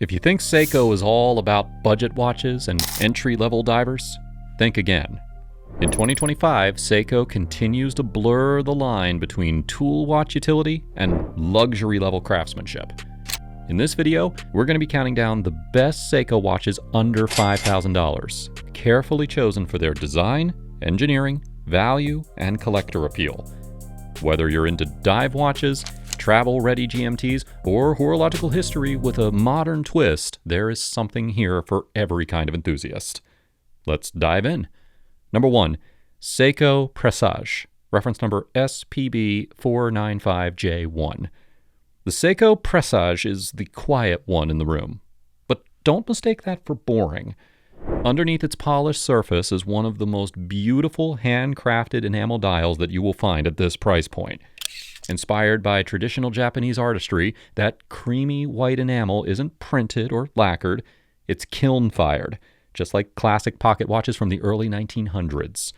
If you think Seiko is all about budget watches and entry-level divers, think again. In 2025, Seiko continues to blur the line between tool watch utility and luxury-level craftsmanship. In this video, we're going to be counting down the best Seiko watches under $5,000, carefully chosen for their design, engineering, value, and collector appeal. Whether you're into dive watches, travel-ready GMTs, or horological history with a modern twist, there is something here for every kind of enthusiast. Let's dive in. Number 1, Seiko Presage, reference number SPB495J1. The Seiko Presage is the quiet one in the room, but don't mistake that for boring. Underneath its polished surface is one of the most beautiful handcrafted enamel dials that you will find at this price point. Inspired by traditional Japanese artistry, that creamy white enamel isn't printed or lacquered, it's kiln-fired, just like classic pocket watches from the early 1900s.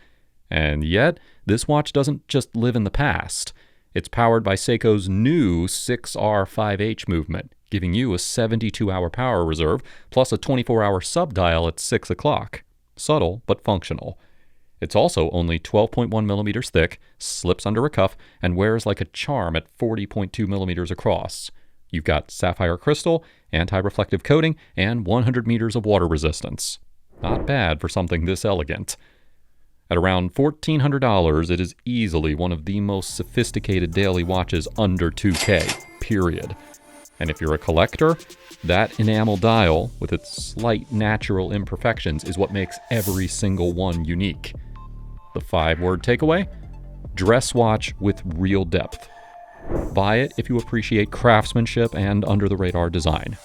And yet, this watch doesn't just live in the past. It's powered by Seiko's new 6R5H movement, giving you a 72-hour power reserve, plus a 24-hour sub-dial at 6 o'clock. Subtle, but functional. It's also only 12.1 millimeters thick, slips under a cuff, and wears like a charm at 40.2 millimeters across. You've got sapphire crystal, anti-reflective coating, and 100 meters of water resistance. Not bad for something this elegant. At around $1,400, it is easily one of the most sophisticated daily watches under $2K, period. And if you're a collector, that enamel dial, with its slight natural imperfections, is what makes every single one unique. The 5-word takeaway? Dress watch with real depth. Buy it if you appreciate craftsmanship and under-the-radar design.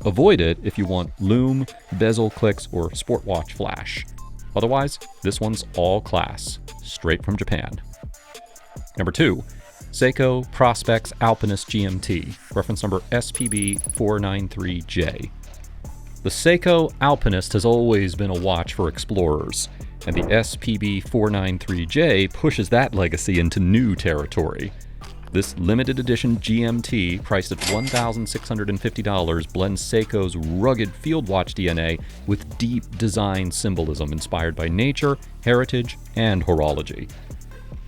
Avoid it if you want lume, bezel clicks, or sport watch flash. Otherwise, this one's all class, straight from Japan. Number 2, Seiko Prospex Alpinist GMT, reference number SPB493J. The Seiko Alpinist has always been a watch for explorers, and the SPB493J pushes that legacy into new territory. This limited edition GMT, priced at $1,650, blends Seiko's rugged field watch DNA with deep design symbolism inspired by nature, heritage, and horology.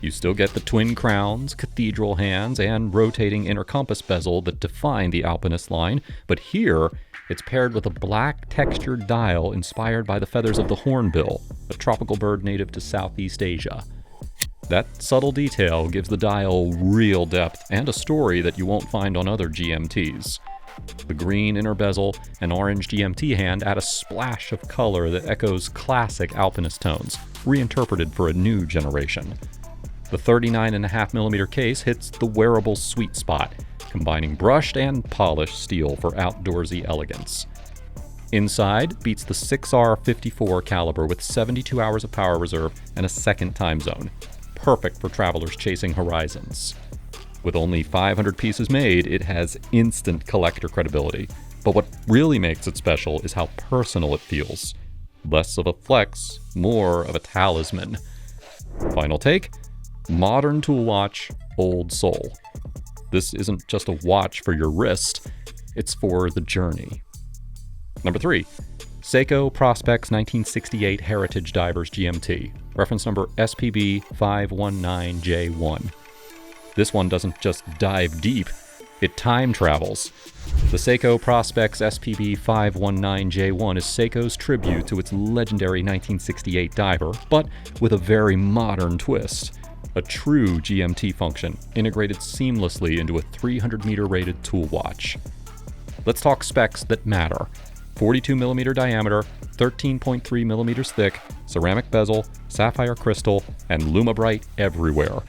You still get the twin crowns, cathedral hands, and rotating inner compass bezel that define the Alpinist line, but here it's paired with a black textured dial inspired by the feathers of the hornbill, a tropical bird native to Southeast Asia. That subtle detail gives the dial real depth and a story that you won't find on other GMTs. The green inner bezel and orange GMT hand add a splash of color that echoes classic Alpinist tones, reinterpreted for a new generation. The 39.5mm case hits the wearable sweet spot, combining brushed and polished steel for outdoorsy elegance. Inside beats the 6R54 caliber with 72 hours of power reserve and a second time zone. Perfect for travelers chasing horizons. With only 500 pieces made, it has instant collector credibility. But what really makes it special is how personal it feels. Less of a flex, more of a talisman. Final take? Modern tool watch, old soul. This isn't just a watch for your wrist, it's for the journey. Number 3, Seiko Prospex 1968 Heritage Divers GMT, reference number SPB519J1. This one doesn't just dive deep, it time travels. The Seiko Prospex SPB519J1 is Seiko's tribute to its legendary 1968 diver, but with a very modern twist. A true GMT function, integrated seamlessly into a 300-meter rated tool watch. Let's talk specs that matter. 42mm diameter, 13.3 millimeters thick, ceramic bezel, sapphire crystal, and Lumabrite everywhere.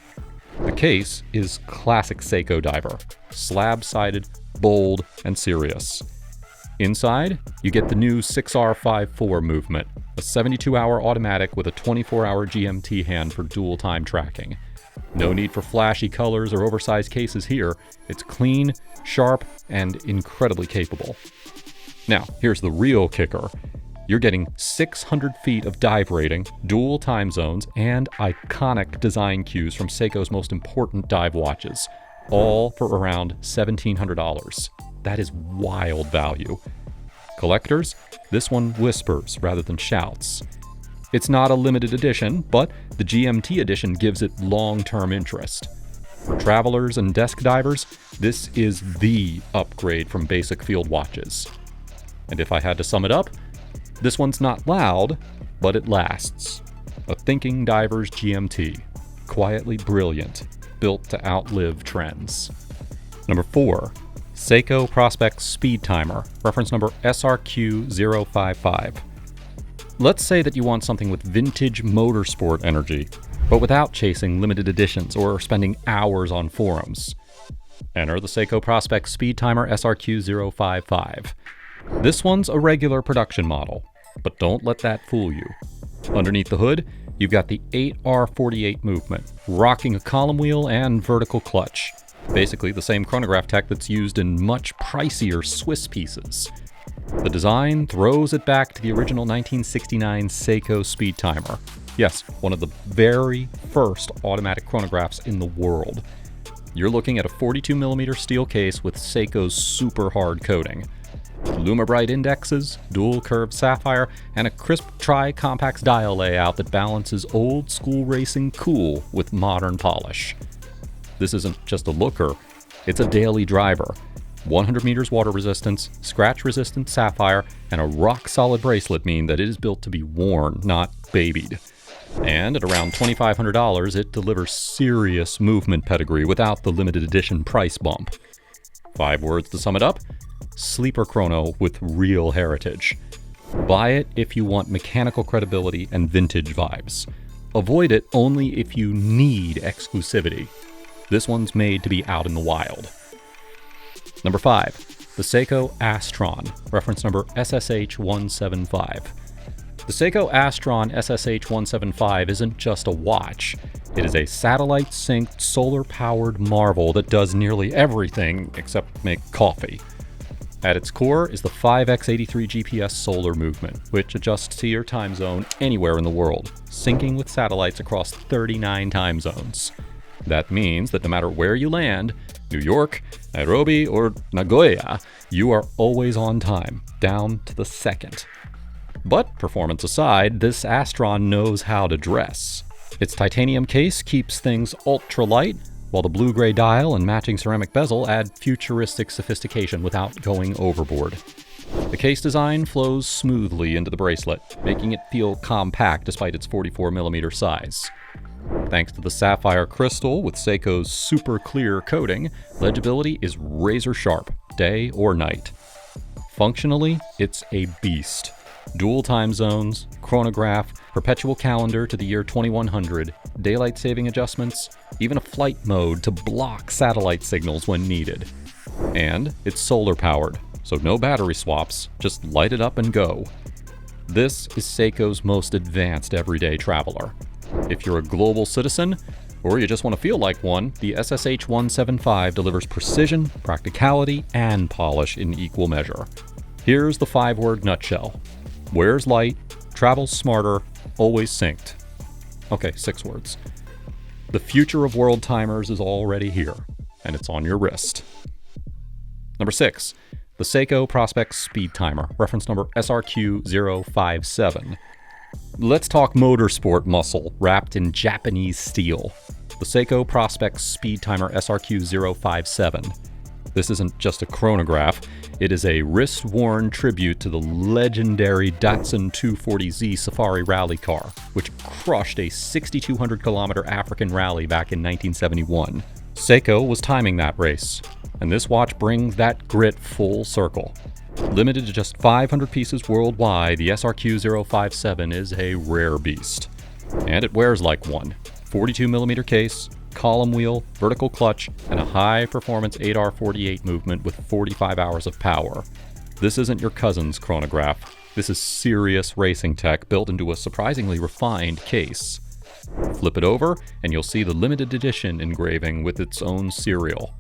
The case is classic Seiko diver, slab-sided, bold, and serious. Inside, you get the new 6R54 movement, a 72-hour automatic with a 24-hour GMT hand for dual time tracking. No need for flashy colors or oversized cases here. It's clean, sharp, and incredibly capable. Now, here's the real kicker. You're getting 600 feet of dive rating, dual time zones, and iconic design cues from Seiko's most important dive watches, all for around $1,700. That is wild value. Collectors, this one whispers rather than shouts. It's not a limited edition, but the GMT edition gives it long-term interest. For travelers and desk divers, this is the upgrade from basic field watches. And if I had to sum it up, this one's not loud, but it lasts. A thinking diver's GMT, quietly brilliant, built to outlive trends. Number 4, Seiko Prospex Speed Timer, reference number SRQ055. Let's say that you want something with vintage motorsport energy, but without chasing limited editions or spending hours on forums. Enter the Seiko Prospex Speed Timer SRQ055. This one's a regular production model, but don't let that fool you. Underneath the hood, you've got the 8R48 movement, rocking a column wheel and vertical clutch. Basically the same chronograph tech that's used in much pricier Swiss pieces. The design throws it back to the original 1969 Seiko Speed Timer. Yes, one of the very first automatic chronographs in the world. You're looking at a 42mm steel case with Seiko's super hard coating. LumaBrite indexes, dual curved sapphire, and a crisp tri-compax dial layout that balances old school racing cool with modern polish. This isn't just a looker, it's a daily driver. 100 meters water resistance, scratch-resistant sapphire, and a rock-solid bracelet mean that it is built to be worn, not babied. And at around $2,500, it delivers serious movement pedigree without the limited edition price bump. 5 words to sum it up: sleeper chrono with real heritage. Buy it if you want mechanical credibility and vintage vibes. Avoid it only if you need exclusivity. This one's made to be out in the wild. Number 5, the Seiko Astron, reference number SSH175. The Seiko Astron SSH175 isn't just a watch. It is a satellite-synced, solar-powered marvel that does nearly everything except make coffee. At its core is the 5x83 GPS solar movement, which adjusts to your time zone anywhere in the world, syncing with satellites across 39 time zones. That means that no matter where you land, New York, Nairobi, or Nagoya, you are always on time, down to the second. But performance aside, this Astron knows how to dress. Its titanium case keeps things ultra-light, while the blue-gray dial and matching ceramic bezel add futuristic sophistication without going overboard. The case design flows smoothly into the bracelet, making it feel compact despite its 44mm size. Thanks to the sapphire crystal with Seiko's super clear coating, legibility is razor sharp, day or night. Functionally, it's a beast. Dual time zones, chronograph, perpetual calendar to the year 2100, daylight saving adjustments, even a flight mode to block satellite signals when needed. And it's solar powered, so no battery swaps, just light it up and go. This is Seiko's most advanced everyday traveler. If you're a global citizen, or you just want to feel like one, the SSH175 delivers precision, practicality, and polish in equal measure. Here's the 5-word nutshell. Wears light, travels smarter, always synced. Okay, 6 words. The future of world timers is already here, and it's on your wrist. Number 6, the Seiko Prospex Speed Timer, reference number SRQ057. Let's talk motorsport muscle wrapped in Japanese steel. The Seiko Prospex Speed Timer SRQ057. This isn't just a chronograph, it is a wrist-worn tribute to the legendary Datsun 240Z Safari rally car, which crushed a 6,200-kilometer African rally back in 1971. Seiko was timing that race, and this watch brings that grit full circle. Limited to just 500 pieces worldwide, the SRQ057 is a rare beast. And it wears like one. 42mm case, column wheel, vertical clutch, and a high-performance 8R48 movement with 45 hours of power. This isn't your cousin's chronograph. This is serious racing tech built into a surprisingly refined case. Flip it over, and you'll see the limited edition engraving with its own serial.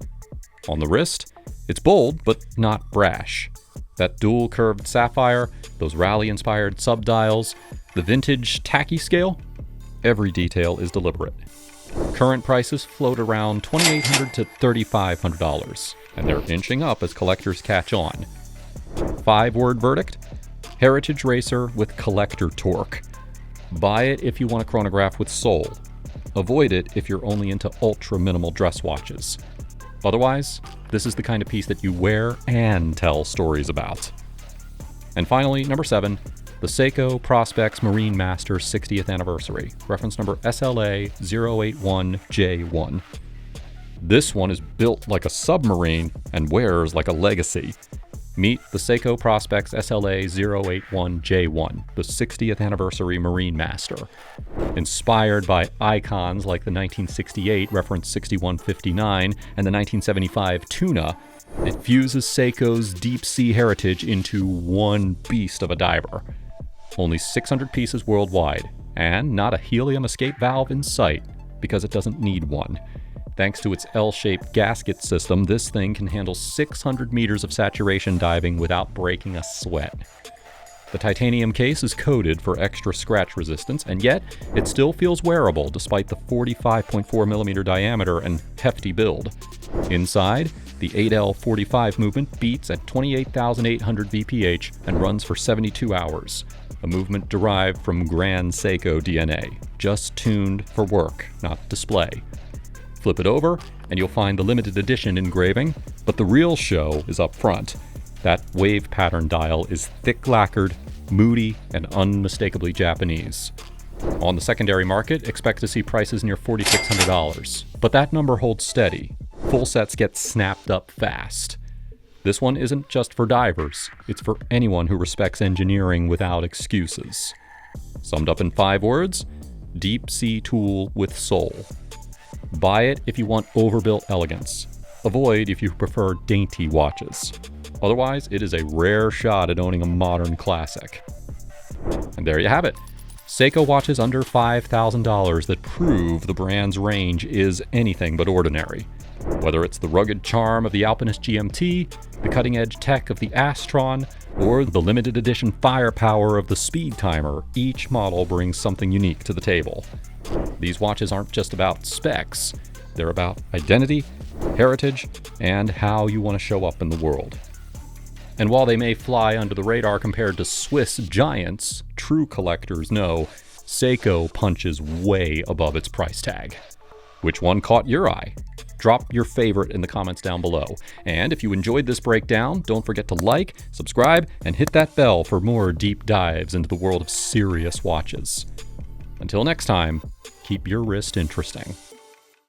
On the wrist, it's bold, but not brash. That dual-curved sapphire, those rally-inspired subdials, the vintage tacky scale, every detail is deliberate. Current prices float around $2,800 to $3,500, and they're inching up as collectors catch on. 5-word verdict: heritage racer with collector torque. Buy it if you want a chronograph with soul. Avoid it if you're only into ultra-minimal dress watches. Otherwise, this is the kind of piece that you wear and tell stories about. And finally, number 7, the Seiko Prospex Marine Master 60th Anniversary, reference number SLA081J1. This one is built like a submarine and wears like a legacy. Meet the Seiko Prospex SLA081J1, the 60th Anniversary Marine Master. Inspired by icons like the 1968 reference 6159 and the 1975 Tuna, it fuses Seiko's deep-sea heritage into one beast of a diver. Only 600 pieces worldwide, and not a helium escape valve in sight, because it doesn't need one. Thanks to its L-shaped gasket system, this thing can handle 600 meters of saturation diving without breaking a sweat. The titanium case is coated for extra scratch resistance, and yet it still feels wearable despite the 45.4mm diameter and hefty build. Inside, the 8L45 movement beats at 28,800 VPH and runs for 72 hours, a movement derived from Grand Seiko DNA, just tuned for work, not display. Flip it over, and you'll find the limited edition engraving, but the real show is up front. That wave pattern dial is thick lacquered, moody, and unmistakably Japanese. On the secondary market, expect to see prices near $4,600, but that number holds steady. Full sets get snapped up fast. This one isn't just for divers, it's for anyone who respects engineering without excuses. Summed up in 5 words: deep sea tool with soul. Buy it if you want overbuilt elegance. Avoid if you prefer dainty watches. Otherwise, it is a rare shot at owning a modern classic. And there you have it. Seiko watches under $5,000 that prove the brand's range is anything but ordinary. Whether it's the rugged charm of the Alpinist GMT, the cutting-edge tech of the Astron, or the limited edition firepower of the Speed Timer, each model brings something unique to the table. These watches aren't just about specs, they're about identity, heritage, and how you want to show up in the world. And while they may fly under the radar compared to Swiss giants, true collectors know Seiko punches way above its price tag. Which one caught your eye? Drop your favorite in the comments down below. And if you enjoyed this breakdown, don't forget to like, subscribe, and hit that bell for more deep dives into the world of serious watches. Until next time, keep your wrist interesting.